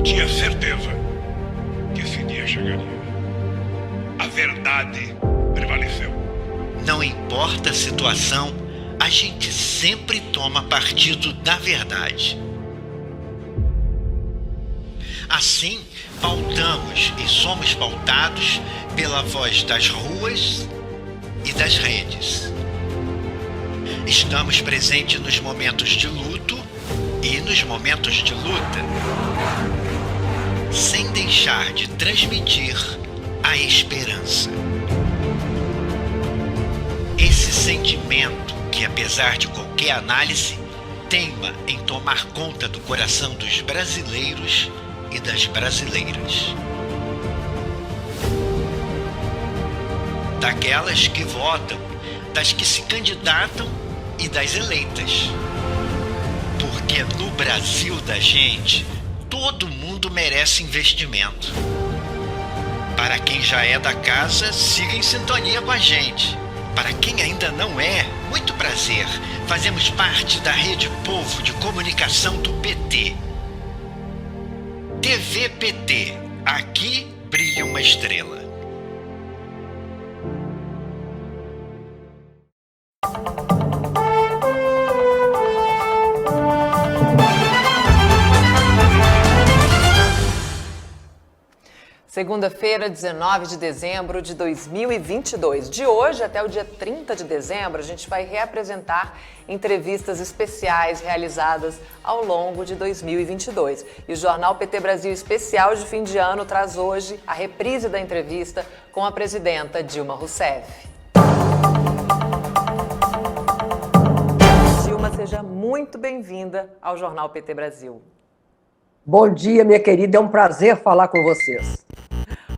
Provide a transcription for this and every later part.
Eu tinha certeza que esse dia chegaria. A verdade prevaleceu. Não importa a situação, a gente sempre toma partido da verdade. Assim, pautamos e somos pautados pela voz das ruas e das redes. Estamos presentes nos momentos de luto e nos momentos de luta, sem deixar de transmitir a esperança. Esse sentimento que, apesar de qualquer análise, teima em tomar conta do coração dos brasileiros e das brasileiras. Daquelas que votam, das que se candidatam e das eleitas. Porque no Brasil da gente, todo mundo merece investimento. Para quem já é da casa, siga em sintonia com a gente. Para quem ainda não é, muito prazer. Fazemos parte da Rede Povo de Comunicação do PT. TV PT. Aqui brilha uma estrela. Segunda-feira, 19 de dezembro de 2022. De hoje até o dia 30 de dezembro, a gente vai reapresentar entrevistas especiais realizadas ao longo de 2022. E o Jornal PT Brasil Especial de Fim de Ano traz hoje a reprise da entrevista com a presidenta Dilma Rousseff. Dilma, seja muito bem-vinda ao Jornal PT Brasil. Bom dia, minha querida. É um prazer falar com vocês.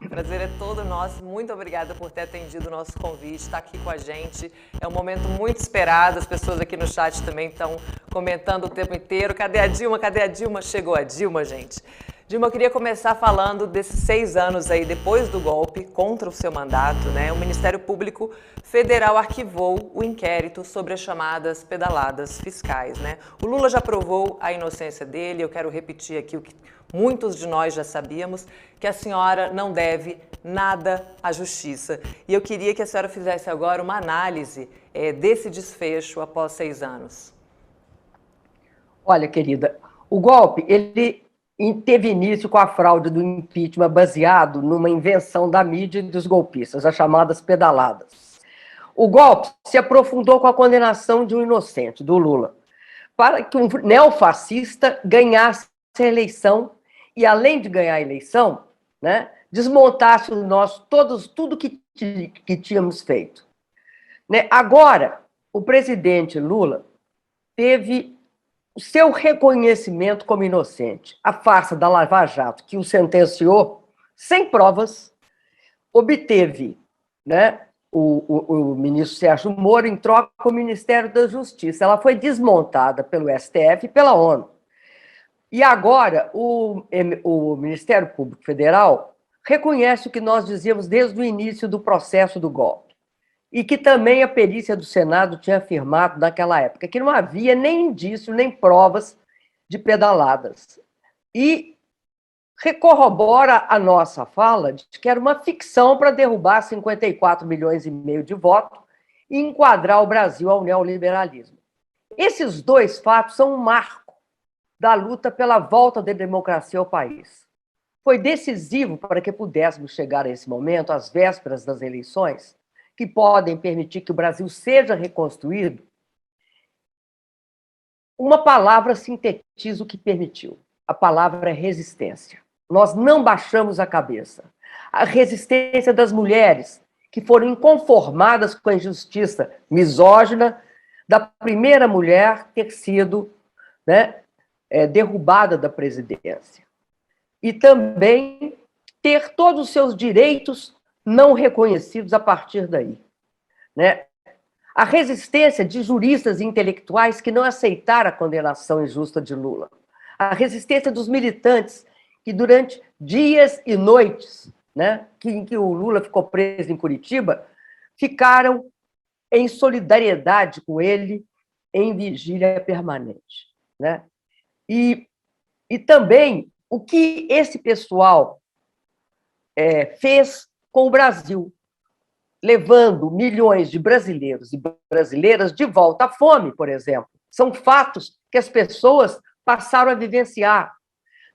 O prazer é todo nosso. Muito obrigada por ter atendido o nosso convite, estar aqui com a gente. É um momento muito esperado. As pessoas aqui no chat também estão comentando o tempo inteiro. Cadê a Dilma? Cadê a Dilma? Chegou a Dilma, gente. Dilma, eu queria começar falando desses 6 anos aí depois do golpe contra o seu mandato, né? O Ministério Público Federal arquivou o inquérito sobre as chamadas pedaladas fiscais, né? O Lula já provou a inocência dele. Eu quero repetir aqui o que muitos de nós já sabíamos, que a senhora não deve nada à justiça. E eu queria que a senhora fizesse agora uma análise desse desfecho após 6 anos. Olha, querida, o golpe, ele teve início com a fraude do impeachment baseado numa invenção da mídia e dos golpistas, as chamadas pedaladas. O golpe se aprofundou com a condenação de um inocente, do Lula, para que um neofascista ganhasse a eleição e, além de ganhar a eleição, né, desmontasse tudo que tínhamos feito. Né? Agora, o presidente Lula teve o seu reconhecimento como inocente. A farsa da Lava Jato, que o sentenciou sem provas, obteve, né, o ministro Sérgio Moro em troca com o Ministério da Justiça. Ela foi desmontada pelo STF e pela ONU. E agora o Ministério Público Federal reconhece o que nós dizíamos desde o início do processo do golpe, e que também a perícia do Senado tinha afirmado naquela época, que não havia nem indício, nem provas de pedaladas. E corrobora a nossa fala de que era uma ficção para derrubar 54,5 milhões de votos e enquadrar o Brasil ao neoliberalismo. Esses dois fatos são um marco da luta pela volta da democracia ao país. Foi decisivo para que pudéssemos chegar a esse momento, às vésperas das eleições, que podem permitir que o Brasil seja reconstruído. Uma palavra sintetiza o que permitiu. A palavra é resistência. Nós não baixamos a cabeça. A resistência das mulheres, que foram inconformadas com a injustiça misógina da primeira mulher ter sido, né, derrubada da presidência. E também ter todos os seus direitos não reconhecidos a partir daí. Né? A resistência de juristas e intelectuais que não aceitaram a condenação injusta de Lula. A resistência dos militantes que, durante dias e noites, né, em que o Lula ficou preso em Curitiba, ficaram em solidariedade com ele em vigília permanente. Né? E também o que esse pessoal fez com o Brasil, levando milhões de brasileiros e brasileiras de volta à fome, por exemplo. São fatos que as pessoas passaram a vivenciar,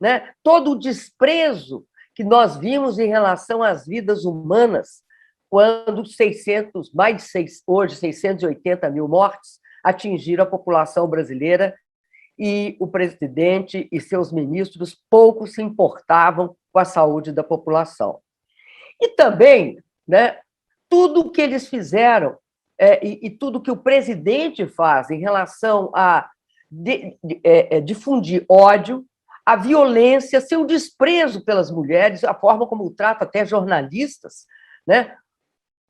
né? Todo o desprezo que nós vimos em relação às vidas humanas, quando hoje 680 mil mortes atingiram a população brasileira, e o presidente e seus ministros pouco se importavam com a saúde da população. E também, né, tudo o que eles fizeram e tudo que o presidente faz em relação a difundir ódio, a violência, seu desprezo pelas mulheres, a forma como trata até jornalistas, né?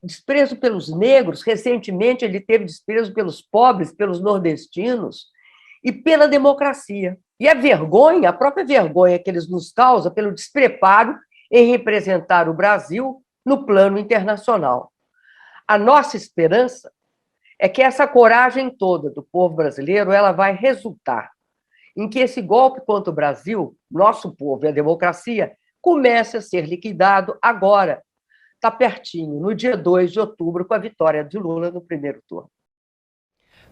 Desprezo pelos negros. Recentemente ele teve desprezo pelos pobres, pelos nordestinos e pela democracia. E a vergonha, a própria vergonha que eles nos causam pelo despreparo em representar o Brasil no plano internacional. A nossa esperança é que essa coragem toda do povo brasileiro ela vai resultar em que esse golpe contra o Brasil, nosso povo e a democracia, comece a ser liquidado agora. Está pertinho, no dia 2 de outubro, com a vitória de Lula no primeiro turno.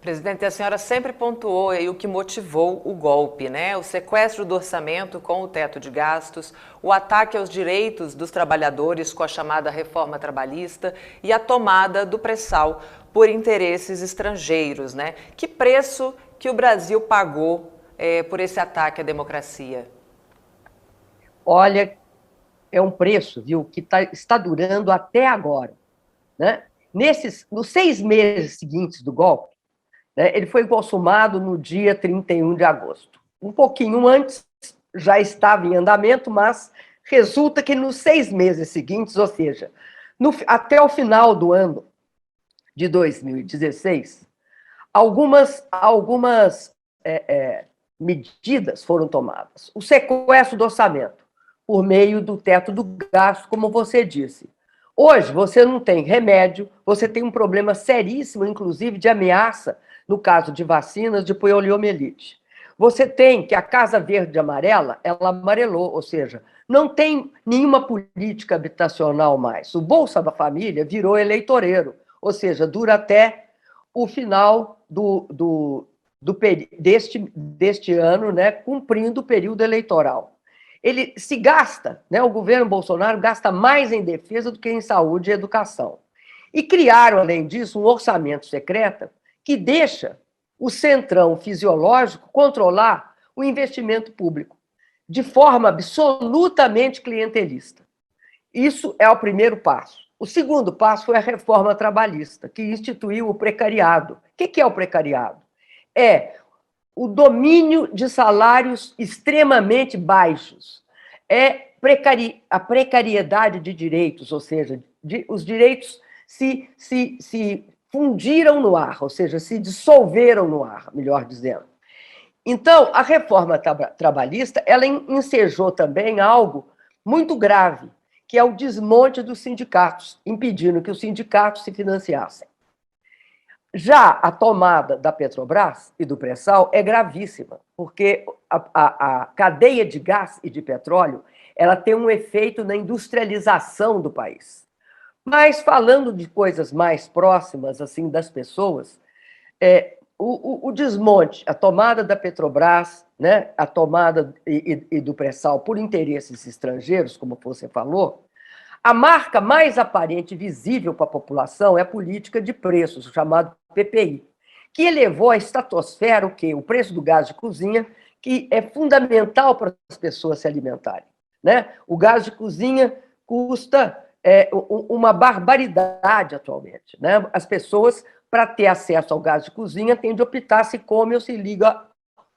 Presidente, a senhora sempre pontuou aí o que motivou o golpe, né? O sequestro do orçamento com o teto de gastos, o ataque aos direitos dos trabalhadores com a chamada reforma trabalhista e a tomada do pré-sal por interesses estrangeiros, né? Que preço que o Brasil pagou por esse ataque à democracia? Olha, é um preço, viu, que está durando até agora, né? Nos 6 meses seguintes do golpe, ele foi consumado no dia 31 de agosto. Um pouquinho antes, já estava em andamento, mas resulta que nos 6 meses seguintes, ou seja, até o final do ano de 2016, algumas medidas foram tomadas. O sequestro do orçamento, por meio do teto do gasto, como você disse. Hoje, você não tem remédio, você tem um problema seríssimo, inclusive, de ameaça, no caso de vacinas de poliomielite. Você tem que a Casa Verde e Amarela, ela amarelou, ou seja, não tem nenhuma política habitacional mais. O Bolsa da Família virou eleitoreiro, ou seja, dura até o final deste ano, né, cumprindo o período eleitoral. Ele se gasta, né, o governo Bolsonaro gasta mais em defesa do que em saúde e educação. E criaram, além disso, um orçamento secreto que deixa o centrão fisiológico controlar o investimento público, de forma absolutamente clientelista. Isso é o primeiro passo. O segundo passo foi a reforma trabalhista, que instituiu o precariado. O que é o precariado? É o domínio de salários extremamente baixos, a precariedade de direitos, ou seja, os direitos se fundiram no ar, ou seja, se dissolveram no ar, melhor dizendo. Então, a reforma trabalhista, ela ensejou também algo muito grave, que é o desmonte dos sindicatos, impedindo que os sindicatos se financiassem. Já a tomada da Petrobras e do pré-sal é gravíssima, porque a cadeia de gás e de petróleo ela tem um efeito na industrialização do país. Mas, falando de coisas mais próximas assim das pessoas, o desmonte, a tomada da Petrobras, né, a tomada e do pré-sal por interesses estrangeiros, como você falou, a marca mais aparente e visível para a população é a política de preços, o chamado PPI, que elevou à estratosfera o quê? O preço do gás de cozinha, que é fundamental para as pessoas se alimentarem, né? O gás de cozinha custa uma barbaridade atualmente, né? As pessoas, para ter acesso ao gás de cozinha, têm de optar se come ou se liga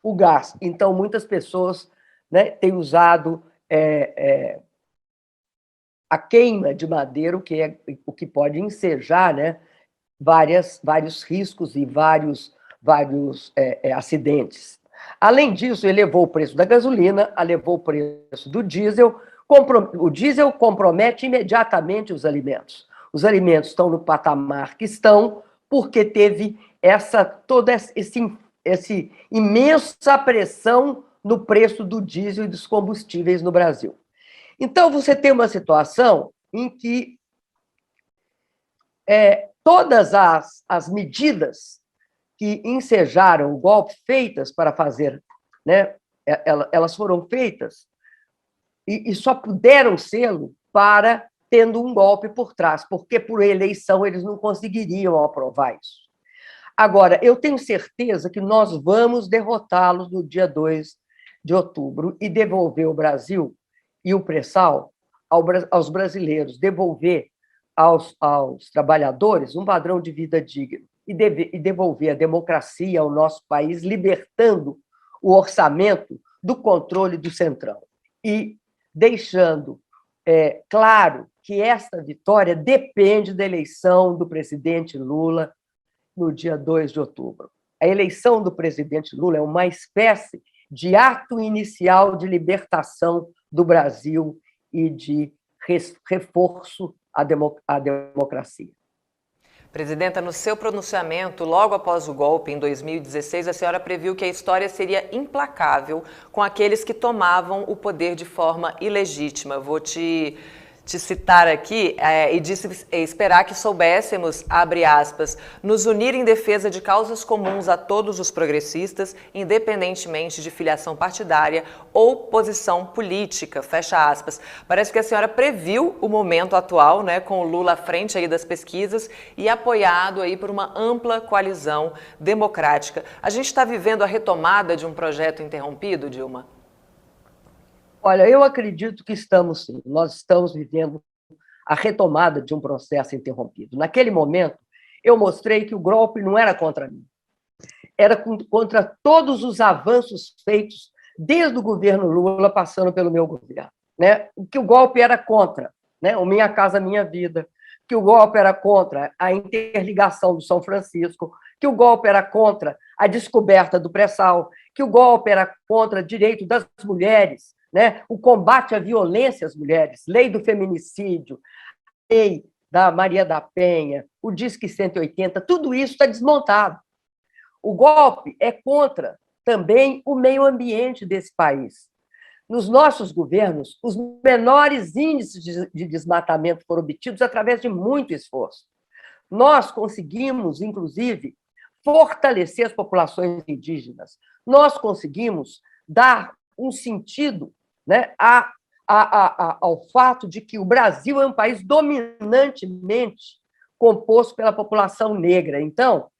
o gás. Então, muitas pessoas, né, têm usado a queima de madeira, o que pode ensejar, né, vários riscos e vários acidentes. Além disso, elevou o preço da gasolina, elevou o preço do diesel. O diesel compromete imediatamente os alimentos. Os alimentos estão no patamar que estão porque teve toda essa imensa pressão no preço do diesel e dos combustíveis no Brasil. Então, você tem uma situação em que todas as medidas que ensejaram o golpe, feitas para fazer, né, elas foram feitas e só puderam sê-lo para tendo um golpe por trás, porque por eleição eles não conseguiriam aprovar isso. Agora, eu tenho certeza que nós vamos derrotá-los no dia 2 de outubro e devolver o Brasil e o pré-sal aos brasileiros, devolver aos trabalhadores um padrão de vida digno e devolver a democracia ao nosso país, libertando o orçamento do controle do Centrão e deixando claro que esta vitória depende da eleição do presidente Lula no dia 2 de outubro. A eleição do presidente Lula é uma espécie de ato inicial de libertação do Brasil e de reforço à democracia. Presidenta, no seu pronunciamento, logo após o golpe, em 2016, a senhora previu que a história seria implacável com aqueles que tomavam o poder de forma ilegítima. Vou te citar aqui e disse esperar que soubéssemos, abre aspas, nos unir em defesa de causas comuns a todos os progressistas, independentemente de filiação partidária ou posição política, fecha aspas. Parece que a senhora previu o momento atual, né, com o Lula à frente aí das pesquisas e apoiado aí por uma ampla coalizão democrática. A gente está vivendo a retomada de um projeto interrompido, Dilma? Olha, eu acredito que estamos, sim. Nós estamos vivendo a retomada de um processo interrompido. Naquele momento, eu mostrei que o golpe não era contra mim, era contra todos os avanços feitos desde o governo Lula, passando pelo meu governo, né? Que o golpe era contra, né? O Minha Casa Minha Vida, que o golpe era contra a interligação do São Francisco, que o golpe era contra a descoberta do pré-sal, que o golpe era contra o direito das mulheres, né? O combate à violência às mulheres, lei do feminicídio, lei da Maria da Penha, o Disque 180, tudo isso está desmontado. O golpe é contra também o meio ambiente desse país. Nos nossos governos, os menores índices de desmatamento foram obtidos através de muito esforço. Nós conseguimos, inclusive, fortalecer as populações indígenas. Nós conseguimos dar um sentido, né, ao fato de que o Brasil é um país dominantemente composto pela população negra. Então,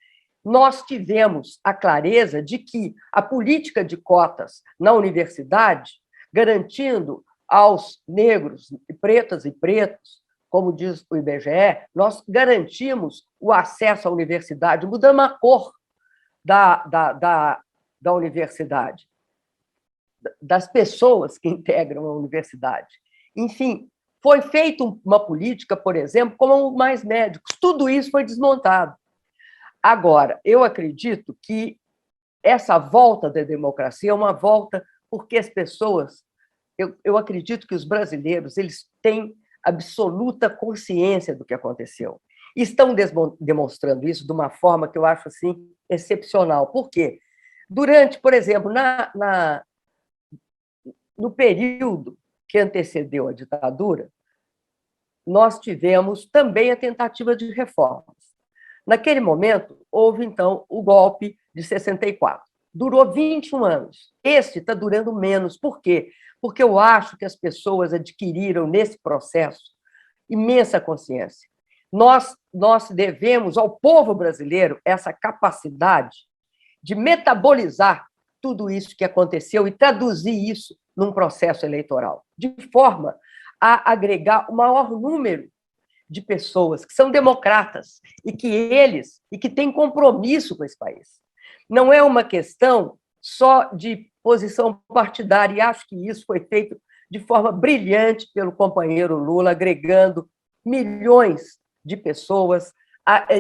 nós tivemos a clareza de que a política de cotas na universidade, garantindo aos negros, pretas e pretos, como diz o IBGE, nós garantimos o acesso à universidade, mudando a cor da universidade, das pessoas que integram a universidade. Enfim, foi feita uma política, por exemplo, como mais médicos. Tudo isso foi desmontado. Agora, eu acredito que essa volta da democracia é uma volta porque as pessoas... Eu acredito que os brasileiros eles têm absoluta consciência do que aconteceu. E estão demonstrando isso de uma forma que eu acho assim, excepcional. Por quê? Durante, por exemplo, no período que antecedeu a ditadura, nós tivemos também a tentativa de reformas. Naquele momento, houve, então, o golpe de 64. Durou 21 anos. Este está durando menos. Por quê? Porque eu acho que as pessoas adquiriram, nesse processo, imensa consciência. Nós devemos ao povo brasileiro essa capacidade de metabolizar tudo isso que aconteceu e traduzir isso num processo eleitoral, de forma a agregar o maior número de pessoas que são democratas e que têm compromisso com esse país. Não é uma questão só de posição partidária, e acho que isso foi feito de forma brilhante pelo companheiro Lula, agregando milhões de pessoas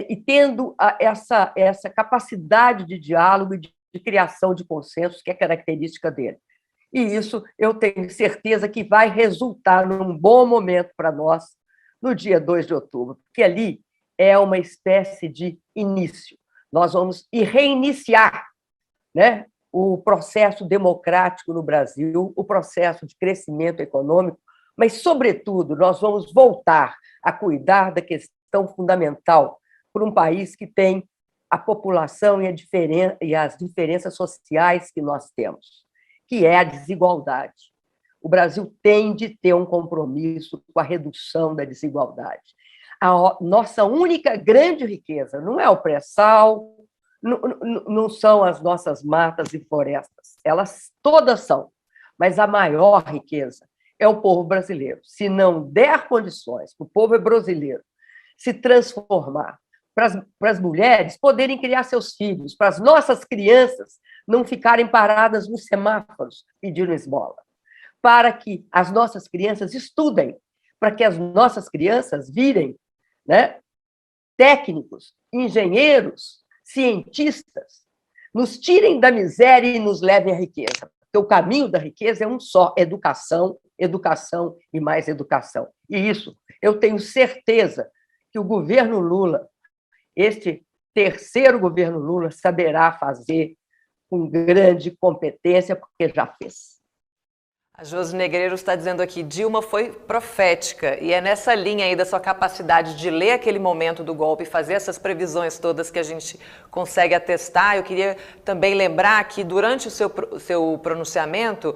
e tendo essa capacidade de diálogo e de criação de consensos, que é característica dele. E isso eu tenho certeza que vai resultar num bom momento para nós no dia 2 de outubro, porque ali é uma espécie de início. Nós vamos reiniciar, né, o processo democrático no Brasil, o processo de crescimento econômico, mas, sobretudo, nós vamos voltar a cuidar da questão fundamental para um país que tem a população e as diferenças sociais que nós temos, que é a desigualdade. O Brasil tem de ter um compromisso com a redução da desigualdade. A nossa única grande riqueza não é o pré-sal, não são as nossas matas e florestas, elas todas são, mas a maior riqueza é o povo brasileiro. Se não der condições para o povo brasileiro se transformar, para as mulheres poderem criar seus filhos, para as nossas crianças não ficarem paradas nos semáforos pedindo esmola, para que as nossas crianças estudem, para que as nossas crianças virem, né, técnicos, engenheiros, cientistas, nos tirem da miséria e nos levem à riqueza. Porque o caminho da riqueza é um só: educação, educação e mais educação. E isso eu tenho certeza que o governo Lula, este terceiro governo Lula, saberá fazer com grande competência, porque já fez. A Josi Negreiro está dizendo aqui, Dilma foi profética, e é nessa linha aí da sua capacidade de ler aquele momento do golpe e fazer essas previsões todas que a gente consegue atestar. Eu queria também lembrar que durante o seu pronunciamento,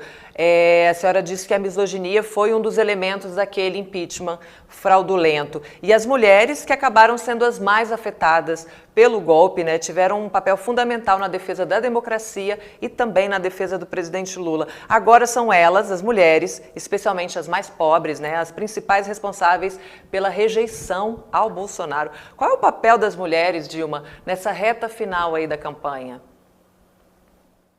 a senhora disse que a misoginia foi um dos elementos daquele impeachment fraudulento. E as mulheres que acabaram sendo as mais afetadas pelo golpe, né, tiveram um papel fundamental na defesa da democracia e também na defesa do presidente Lula. Agora são elas, as mulheres, especialmente as mais pobres, né, as principais responsáveis pela rejeição ao Bolsonaro. Qual é o papel das mulheres, Dilma, nessa reta final aí da campanha?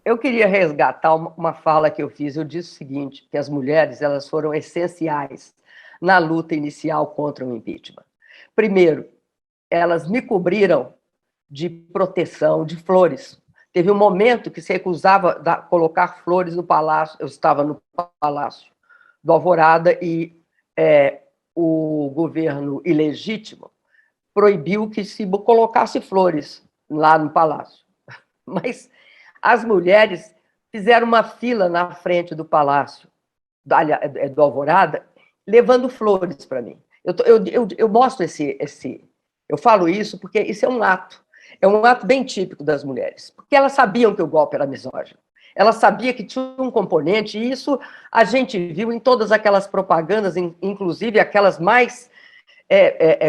Eu queria resgatar uma fala que eu fiz. Eu disse o seguinte, que as mulheres elas foram essenciais na luta inicial contra o impeachment. Primeiro, elas me cobriram de proteção, de flores. Teve um momento que se recusava a colocar flores no palácio. Eu estava no Palácio do Alvorada e o governo ilegítimo proibiu que se colocasse flores lá no palácio. Mas as mulheres fizeram uma fila na frente do Palácio do Alvorada, levando flores para mim. Eu mostro eu falo isso porque isso é um ato bem típico das mulheres, porque elas sabiam que o golpe era misógino, elas sabiam que tinha um componente, e isso a gente viu em todas aquelas propagandas, inclusive aquelas mais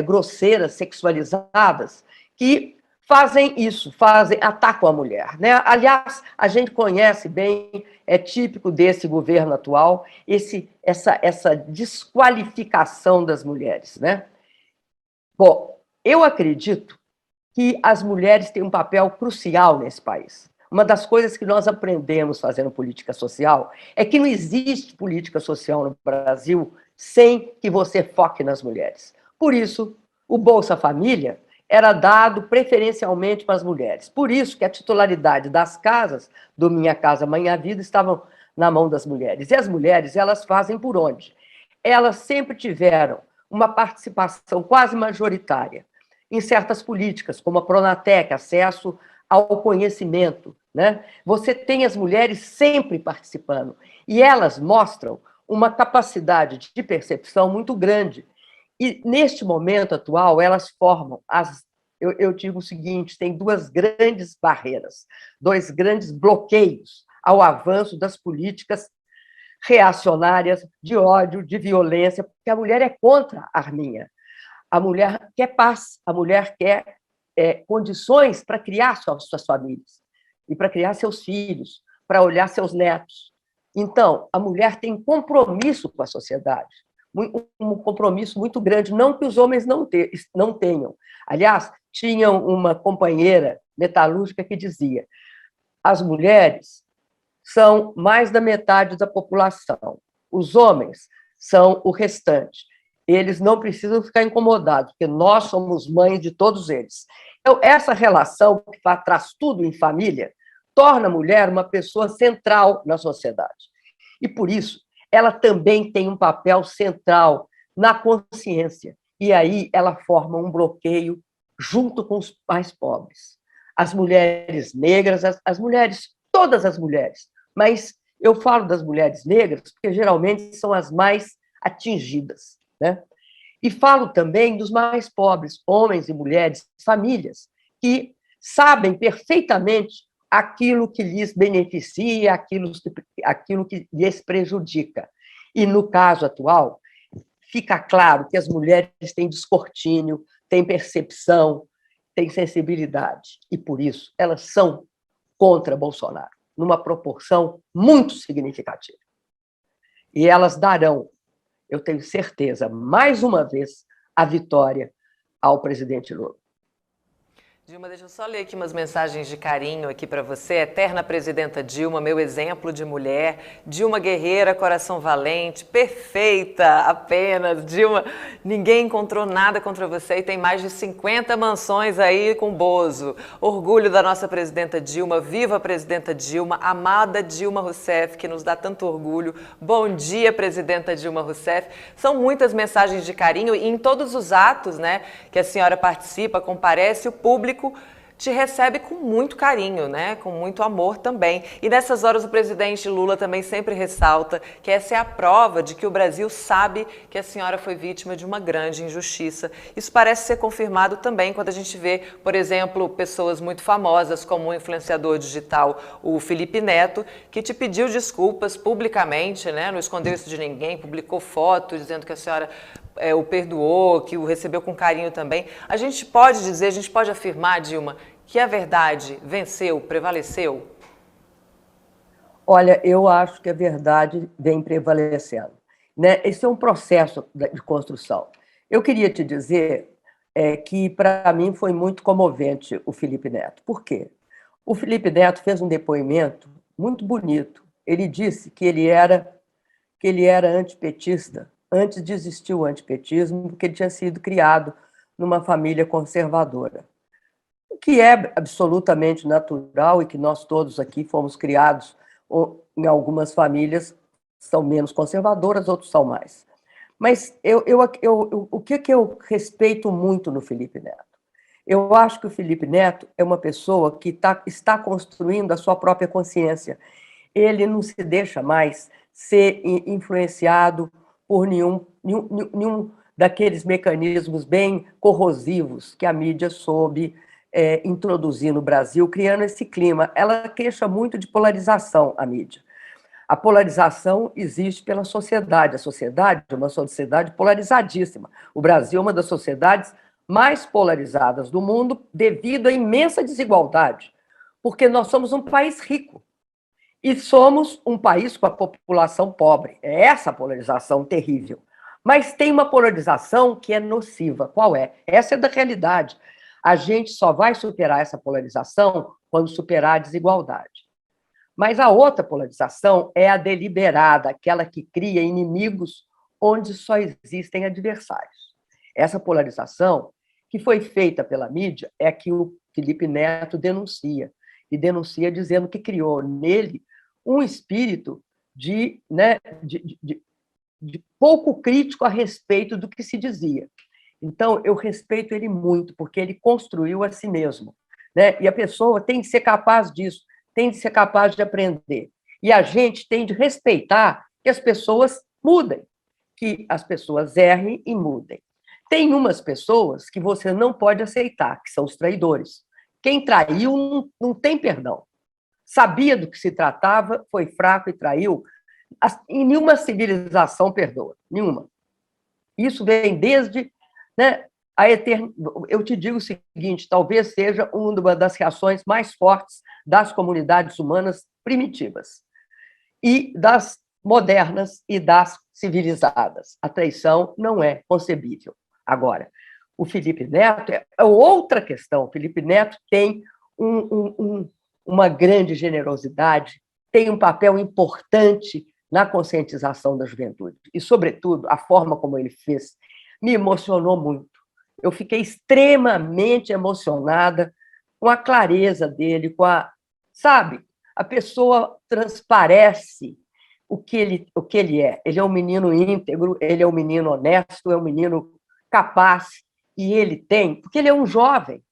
grosseiras, sexualizadas, que fazem isso, atacam a mulher, né? Aliás, a gente conhece bem, é típico desse governo atual, essa desqualificação das mulheres, né? Bom, eu acredito que as mulheres têm um papel crucial nesse país. Uma das coisas que nós aprendemos fazendo política social é que não existe política social no Brasil sem que você foque nas mulheres. Por isso, o Bolsa Família era dado preferencialmente para as mulheres. Por isso que a titularidade das casas, do Minha Casa Minha Vida, estavam na mão das mulheres. E as mulheres, elas fazem por onde? Elas sempre tiveram uma participação quase majoritária em certas políticas, como a Pronatec, acesso ao conhecimento, né? Você tem as mulheres sempre participando, e elas mostram uma capacidade de percepção muito grande. E, neste momento atual, elas formam eu digo o seguinte, tem duas grandes barreiras, dois grandes bloqueios ao avanço das políticas reacionárias, de ódio, de violência, porque a mulher é contra a arminha. A mulher quer paz, a mulher quer condições para criar suas famílias, e para criar seus filhos, para olhar seus netos. Então, a mulher tem compromisso com a sociedade, um compromisso muito grande, não que os homens não tenham. Aliás, tinha uma companheira metalúrgica que dizia: as mulheres são mais da metade da população, os homens são o restante. Eles não precisam ficar incomodados, porque nós somos mães de todos eles. Então, essa relação que traz tudo em família torna a mulher uma pessoa central na sociedade. E, por isso, ela também tem um papel central na consciência. E aí ela forma um bloqueio junto com os mais pobres. As mulheres negras, as mulheres todas as mulheres, mas eu falo das mulheres negras porque geralmente são as mais atingidas, né? E falo também dos mais pobres, homens e mulheres, famílias, que sabem perfeitamente aquilo que lhes beneficia, aquilo que lhes prejudica. E, no caso atual, fica claro que as mulheres têm descortínio, têm percepção, têm sensibilidade, e, por isso, elas são contra Bolsonaro, numa proporção muito significativa. E elas darão, eu tenho certeza, mais uma vez, a vitória ao presidente Lula. Dilma, deixa eu só ler aqui umas mensagens de carinho aqui para você. Eterna presidenta Dilma, meu exemplo de mulher. Dilma guerreira, coração valente, perfeita apenas. Dilma, ninguém encontrou nada contra você e tem mais de 50 mansões aí com Bozo. Orgulho da nossa presidenta Dilma, viva a presidenta Dilma, amada Dilma Rousseff, que nos dá tanto orgulho. Bom dia, presidenta Dilma Rousseff. São muitas mensagens de carinho e em todos os atos, né, que a senhora participa, comparece, o público te recebe com muito carinho, né? Com muito amor também. E nessas horas o presidente Lula também sempre ressalta que essa é a prova de que o Brasil sabe que a senhora foi vítima de uma grande injustiça. Isso parece ser confirmado também quando a gente vê, por exemplo, pessoas muito famosas como o influenciador digital, o Felipe Neto, que te pediu desculpas publicamente, né? Não escondeu isso de ninguém, publicou fotos dizendo que a senhora o perdoou, que o recebeu com carinho também. A gente pode dizer, a gente pode afirmar, Dilma, que a verdade venceu, prevaleceu? Olha, eu acho que a verdade vem prevalecendo, né? Esse é um processo de construção. Eu queria te dizer que, para mim, foi muito comovente o Felipe Neto. Por quê? O Felipe Neto fez um depoimento muito bonito. Ele disse que ele era antipetista, antes de existir o antipetismo, porque ele tinha sido criado numa família conservadora. O que é absolutamente natural e que nós todos aqui fomos criados, em algumas famílias são menos conservadoras, outros são mais. Mas o que eu respeito muito no Felipe Neto? Eu acho que o Felipe Neto é uma pessoa que está construindo a sua própria consciência. Ele não se deixa mais ser influenciado por nenhum daqueles mecanismos bem corrosivos que a mídia soube introduzir no Brasil, criando esse clima. Ela queixa muito de polarização, a mídia. A polarização existe pela sociedade. A sociedade é uma sociedade polarizadíssima. O Brasil é uma das sociedades mais polarizadas do mundo devido à imensa desigualdade, porque nós somos um país rico. E somos um país com a população pobre. É essa polarização terrível. Mas tem uma polarização que é nociva. Qual é? Essa é da realidade. A gente só vai superar essa polarização quando superar a desigualdade. Mas a outra polarização é a deliberada, aquela que cria inimigos onde só existem adversários. Essa polarização, que foi feita pela mídia, é a que o Felipe Neto denuncia. E denuncia dizendo que criou nele um espírito de pouco crítico a respeito do que se dizia. Então, eu respeito ele muito, porque ele construiu a si mesmo, né? E a pessoa tem que ser capaz disso, tem de ser capaz de aprender. E a gente tem de respeitar que as pessoas mudem, que as pessoas errem e mudem. Tem umas pessoas que você não pode aceitar, que são os traidores. Quem traiu não tem perdão. Sabia do que se tratava, foi fraco e traiu. E nenhuma civilização perdoa, nenhuma. Isso vem desde a eternidade. Eu te digo o seguinte, talvez seja uma das reações mais fortes das comunidades humanas primitivas, e das modernas e das civilizadas. A traição não é concebível. Agora, o Felipe Neto é outra questão. O Felipe Neto tem uma grande generosidade, tem um papel importante na conscientização da juventude. E, sobretudo, a forma como ele fez me emocionou muito. Eu fiquei extremamente emocionada com a clareza dele, sabe, a pessoa transparece o que ele é. Ele é um menino íntegro, ele é um menino honesto, é um menino capaz, e ele tem, porque ele é um jovem,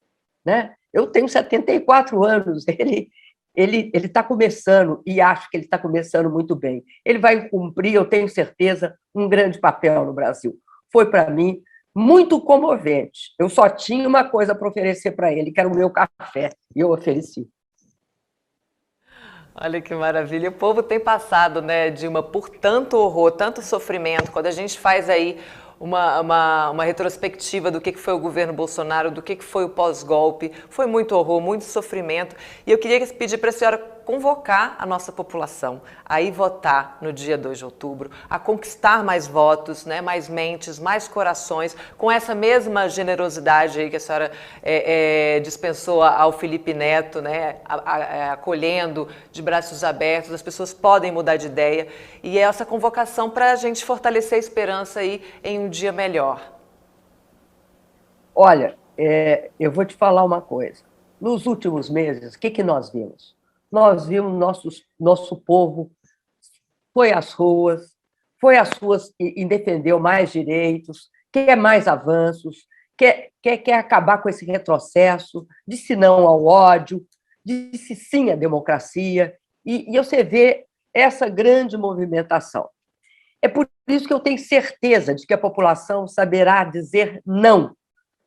né? Eu tenho 74 anos, ele Ele está começando, e acho que ele está começando muito bem. Ele vai cumprir, eu tenho certeza, um grande papel no Brasil. Foi, para mim, muito comovente. Eu só tinha uma coisa para oferecer para ele, que era o meu café, e eu ofereci. Olha que maravilha. O povo tem passado, né, Dilma, por tanto horror, tanto sofrimento. Quando a gente faz aí uma retrospectiva do que foi o governo Bolsonaro, do que foi o pós-golpe, foi muito horror, muito sofrimento. E eu queria pedir para a senhora convocar a nossa população a ir votar no dia 2 de outubro, a conquistar mais votos, né, mais mentes, mais corações, com essa mesma generosidade aí que a senhora dispensou ao Felipe Neto, né, acolhendo de braços abertos. As pessoas podem mudar de ideia, e é essa convocação para a gente fortalecer a esperança aí em um dia melhor. Olha, eu vou te falar uma coisa. Nos últimos meses, o que nós vimos? Nós vimos nosso povo foi às ruas e defendeu mais direitos, quer mais avanços, quer acabar com esse retrocesso, disse não ao ódio, disse sim à democracia, e você vê essa grande movimentação. É por isso que eu tenho certeza de que a população saberá dizer não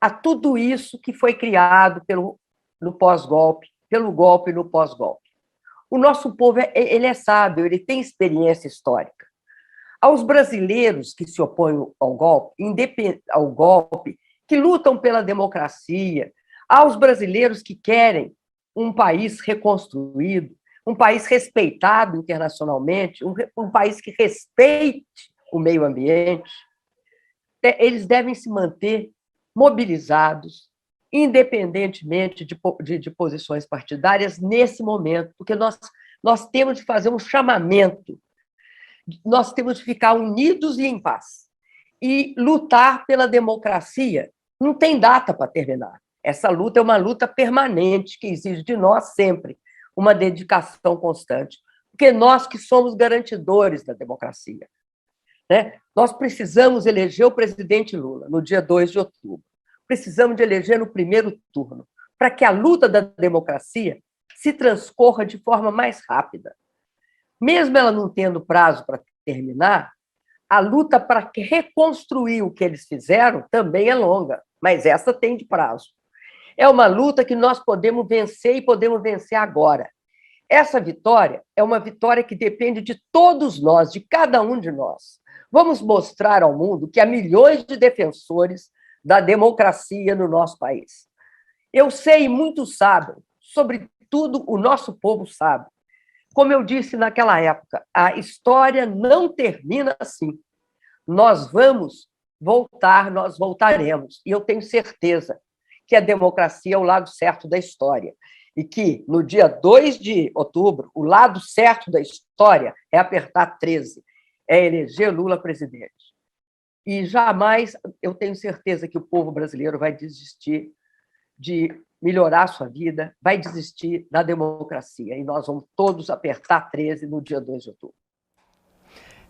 a tudo isso que foi criado no pós-golpe, pelo golpe e no pós-golpe. O nosso povo ele é sábio, ele tem experiência histórica. Aos brasileiros que se opõem ao golpe, que lutam pela democracia, aos brasileiros que querem um país reconstruído, um país respeitado internacionalmente, um país que respeite o meio ambiente, eles devem se manter mobilizados, independentemente de posições partidárias nesse momento, porque nós temos de fazer um chamamento, nós temos de ficar unidos e em paz, e lutar pela democracia. Não tem data para terminar. Essa luta é uma luta permanente, que exige de nós sempre uma dedicação constante, porque nós que somos garantidores da democracia, né? Nós precisamos eleger o presidente Lula no dia 2 de outubro. Precisamos de eleger no primeiro turno, para que a luta da democracia se transcorra de forma mais rápida. Mesmo ela não tendo prazo para terminar, a luta para reconstruir o que eles fizeram também é longa, mas essa tem de prazo. É uma luta que nós podemos vencer, e podemos vencer agora. Essa vitória é uma vitória que depende de todos nós, de cada um de nós. Vamos mostrar ao mundo que há milhões de defensores da democracia no nosso país. Eu sei, muitos sabem, sobretudo o nosso povo sabe. Como eu disse naquela época, a história não termina assim. Nós vamos voltar, nós voltaremos. E eu tenho certeza que a democracia é o lado certo da história. E que, no dia 2 de outubro, o lado certo da história é apertar 13, é eleger Lula presidente. E jamais eu tenho certeza que o povo brasileiro vai desistir de melhorar a sua vida, vai desistir da democracia. E nós vamos todos apertar 13 no dia 2 de outubro.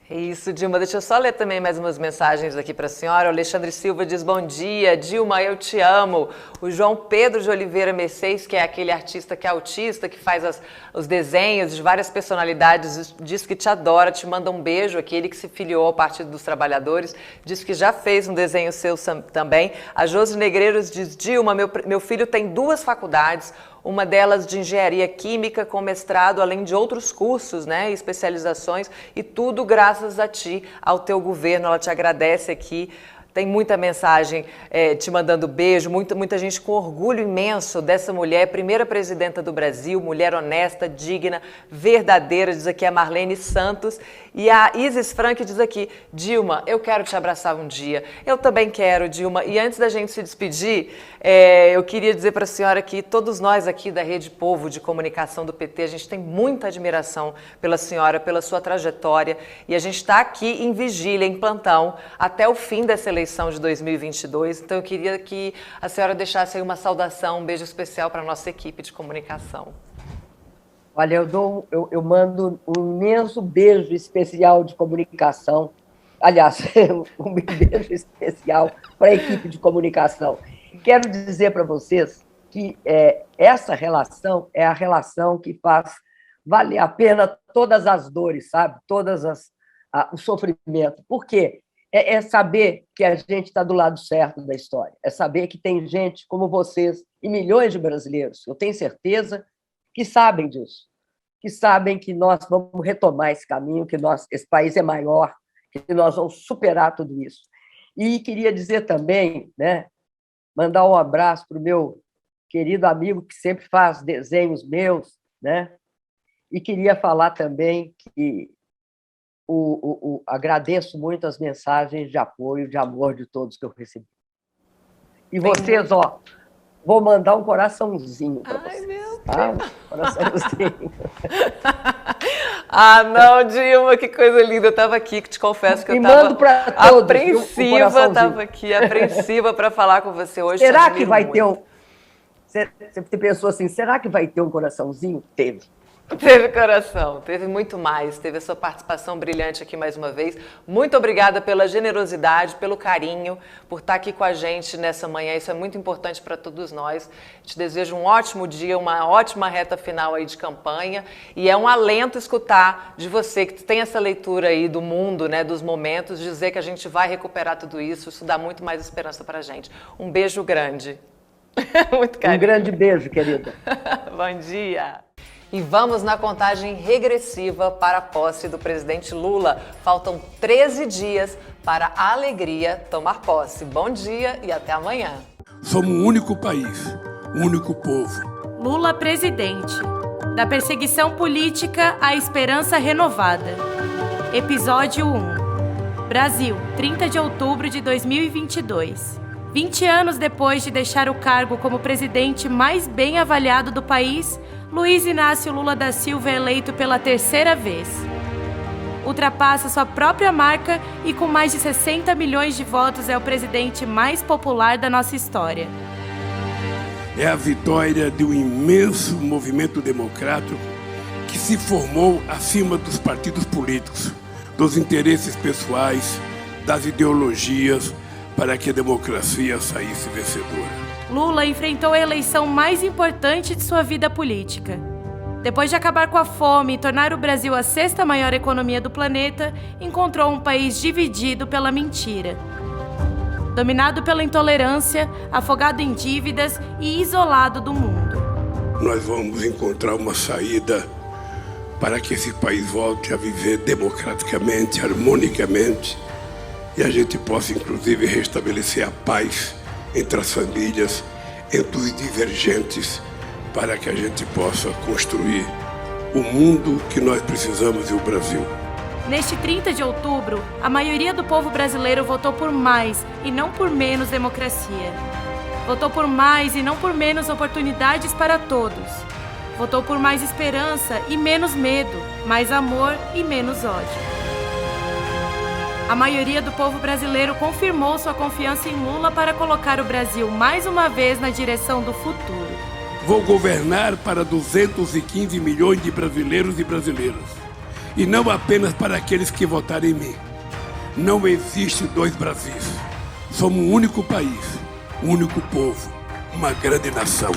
É isso, Dilma. Deixa eu só ler também mais umas mensagens aqui para a senhora. O Alexandre Silva diz: bom dia, Dilma, eu te amo. O João Pedro de Oliveira Mercedes, que é aquele artista que é autista, que faz os desenhos de várias personalidades, diz que te adora, te manda um beijo. Aquele que se filiou ao Partido dos Trabalhadores, diz que já fez um desenho seu também. A Josi Negreiros diz: Dilma, meu filho tem 2 faculdades, uma delas de engenharia química com mestrado, além de outros cursos, né, especializações, e tudo graças a ti, ao teu governo. Ela te agradece aqui. Tem muita mensagem te mandando beijo, muita gente com orgulho imenso dessa mulher, primeira presidenta do Brasil, mulher honesta, digna, verdadeira, diz aqui a Marlene Santos. E a Isis Frank diz aqui: Dilma, eu quero te abraçar um dia. Eu também quero, Dilma. E antes da gente se despedir, eu queria dizer para a senhora que todos nós aqui da Rede Povo de Comunicação do PT, a gente tem muita admiração pela senhora, pela sua trajetória, e a gente está aqui em vigília, em plantão, até o fim dessa eleição de 2022. Então eu queria que a senhora deixasse aí uma saudação, um beijo especial para a nossa equipe de comunicação. Olha, eu mando um imenso beijo especial de comunicação. Aliás, um beijo especial para a equipe de comunicação. Quero dizer para vocês que essa relação é a relação que faz valer a pena todas as dores, sabe? O sofrimento. Por quê? É saber que a gente está do lado certo da história, é saber que tem gente como vocês e milhões de brasileiros, eu tenho certeza, que sabem disso, que sabem que nós vamos retomar esse caminho, que esse país é maior, que nós vamos superar tudo isso. E queria dizer também, né, mandar um abraço para o meu querido amigo que sempre faz desenhos meus, né? E queria falar também que agradeço muito as mensagens de apoio, de amor de todos que eu recebi. E vocês, vou mandar um coraçãozinho para vocês. Ai, meu Deus. Tá? Um coraçãozinho. Ah, não, Dilma, que coisa linda. Eu estava aqui, que te confesso que eu estava apreensiva, estava aqui apreensiva para falar com você hoje. Será que vai ter um... Você pensou assim, será que vai ter um coraçãozinho? Teve. Teve coração, teve muito mais, teve a sua participação brilhante aqui mais uma vez. Muito obrigada pela generosidade, pelo carinho, por estar aqui com a gente nessa manhã. Isso é muito importante para todos nós. Te desejo um ótimo dia, uma ótima reta final aí de campanha. E é um alento escutar de você que tem essa leitura aí do mundo, né, dos momentos, dizer que a gente vai recuperar tudo isso. Isso dá muito mais esperança para a gente. Um beijo grande. Muito carinho. Um grande beijo, querida. Bom dia. E vamos na contagem regressiva para a posse do presidente Lula. Faltam 13 dias para a alegria tomar posse. Bom dia e até amanhã. Somos um único país, um único povo. Lula presidente. Da perseguição política à esperança renovada. Episódio 1. Brasil, 30 de outubro de 2022. 20 anos depois de deixar o cargo como presidente mais bem avaliado do país, Luiz Inácio Lula da Silva é eleito pela terceira vez. Ultrapassa sua própria marca e com mais de 60 milhões de votos é o presidente mais popular da nossa história. É a vitória de um imenso movimento democrático que se formou acima dos partidos políticos, dos interesses pessoais, das ideologias, para que a democracia saísse vencedora. Lula enfrentou a eleição mais importante de sua vida política. Depois de acabar com a fome e tornar o Brasil a sexta maior economia do planeta, encontrou um país dividido pela mentira. Dominado pela intolerância, afogado em dívidas e isolado do mundo. Nós vamos encontrar uma saída para que esse país volte a viver democraticamente, harmonicamente, e a gente possa, inclusive, restabelecer a paz entre as famílias, entre os divergentes, para que a gente possa construir o mundo que nós precisamos e o Brasil. Neste 30 de outubro, a maioria do povo brasileiro votou por mais e não por menos democracia. Votou por mais e não por menos oportunidades para todos. Votou por mais esperança e menos medo, mais amor e menos ódio. A maioria do povo brasileiro confirmou sua confiança em Lula para colocar o Brasil mais uma vez na direção do futuro. Vou governar para 215 milhões de brasileiros e brasileiras. E não apenas para aqueles que votaram em mim. Não existe dois Brasis. Somos um único país, um único povo, uma grande nação.